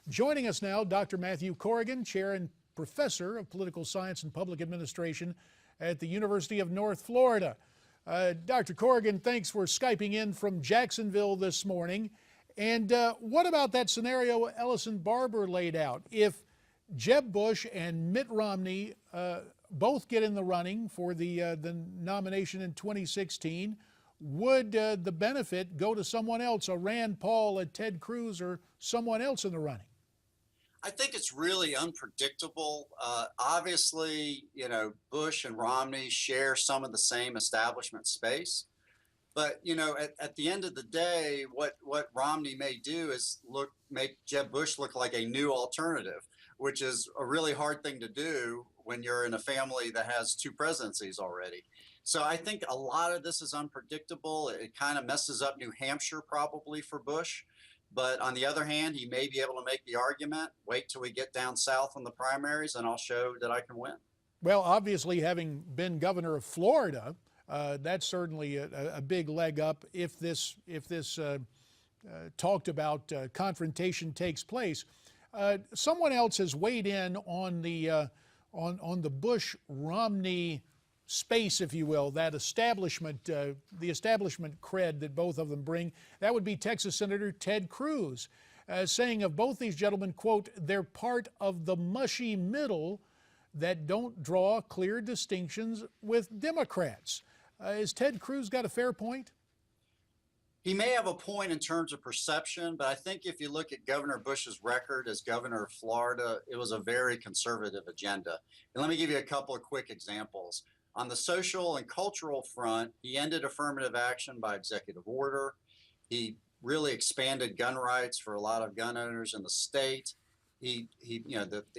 Joining us now, Dr. Matthew Corrigan, Chair and Professor of Political Science and Public Administration at the University of North Florida. Dr. Corrigan, thanks for Skyping in from Jacksonville this morning. And what about that scenario Ellison Barber laid out? If Jeb Bush and Mitt Romney both get in the running for the nomination in 2016, would the benefit go to someone else, a Rand Paul, a Ted Cruz, or someone else in the running? I think it's really unpredictable. Obviously, Bush and Romney share some of the same establishment space. But, at the end of the day, what Romney may do is make Jeb Bush look like a new alternative, which is a really hard thing to do when you're in a family that has two presidencies already. So I think a lot of this is unpredictable. It kind of messes up New Hampshire probably for Bush. But on the other hand, he may be able to make the argument, wait till we get down south on the primaries and I'll show that I can win. Well, obviously, having been governor of Florida, that's certainly a big leg up if this talked about confrontation takes place. Someone else has weighed in on the Bush-Romney space, if you will, that establishment, the establishment cred that both of them bring. That would be Texas Senator Ted Cruz, saying of both these gentlemen, quote, they're part of the mushy middle that don't draw clear distinctions with Democrats. Has Ted Cruz got a fair point? He may have a point in terms of perception, but I think if you look at Governor Bush's record as governor of Florida, it was a very conservative agenda. And let me give you a couple of quick examples. On the social and cultural front, he ended affirmative action by executive order. He really expanded gun rights for a lot of gun owners in the state. The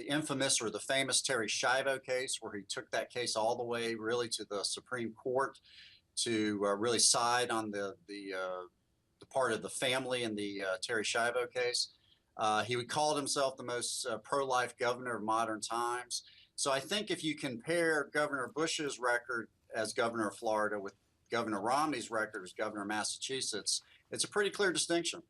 infamous or the famous Terry Schiavo case, where he took that case all the way really to the Supreme Court to really side on the part of the family in the Terry Schiavo case. He called himself the most pro-life governor of modern times. So I think if you compare Governor Bush's record as governor of Florida with Governor Romney's record as governor of Massachusetts, it's a pretty clear distinction.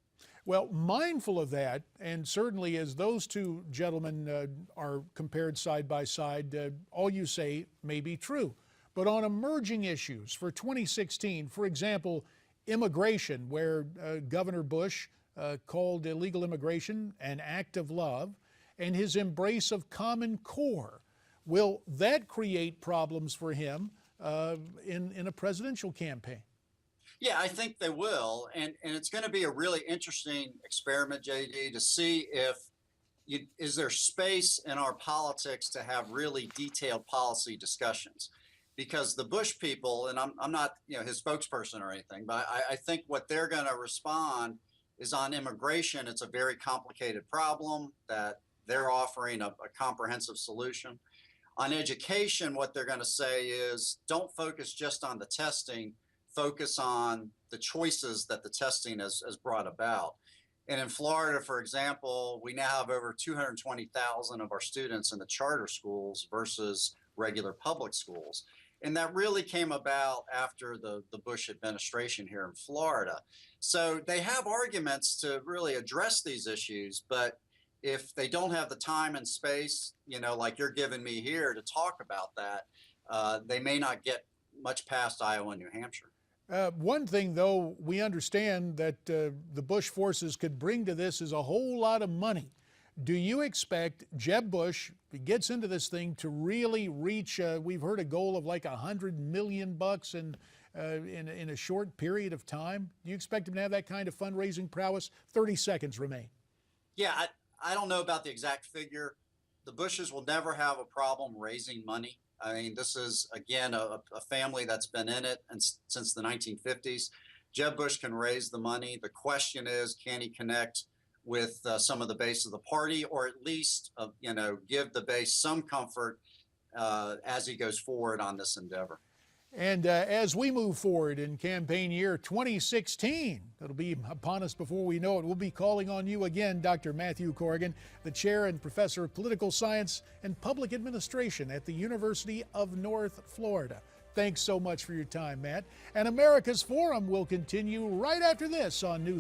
Well, mindful of that, and certainly as those two gentlemen are compared side by side, all you say may be true. But on emerging issues for 2016, for example, immigration, where Governor Bush called illegal immigration an act of love, and his embrace of Common Core, will that create problems for him in a presidential campaign? Yeah, I think they will. And it's going to be a really interesting experiment, JD, to see is there space in our politics to have really detailed policy discussions? Because the Bush people, and I'm not his spokesperson or anything, but I think what they're going to respond is on immigration. It's a very complicated problem that they're offering a comprehensive solution. On education, what they're going to say is don't focus just on the testing, focus on the choices that the testing has brought about. And in Florida, for example, we now have over 220,000 of our students in the charter schools versus regular public schools. And that really came about after the Bush administration here in Florida. So they have arguments to really address these issues, but if they don't have the time and space, like you're giving me here to talk about that, they may not get much past Iowa and New Hampshire. One thing, though, we understand that the Bush forces could bring to this is a whole lot of money. Do you expect Jeb Bush, if he gets into this thing, to really reach, we've heard a goal of like $100 million in a short period of time? Do you expect him to have that kind of fundraising prowess? 30 seconds remain. Yeah, I don't know about the exact figure. The Bushes will never have a problem raising money. I mean, this is, again, a family that's been in it since the 1950s. Jeb Bush can raise the money. The question is, can he connect with some of the base of the party, or at least, give the base some comfort as he goes forward on this endeavor? And as we move forward in campaign year 2016, it'll be upon us before we know it. We'll be calling on you again, Dr. Matthew Corrigan, the Chair and Professor of Political Science and Public Administration at the University of North Florida. Thanks so much for your time, Matt. And America's Forum will continue right after this on News.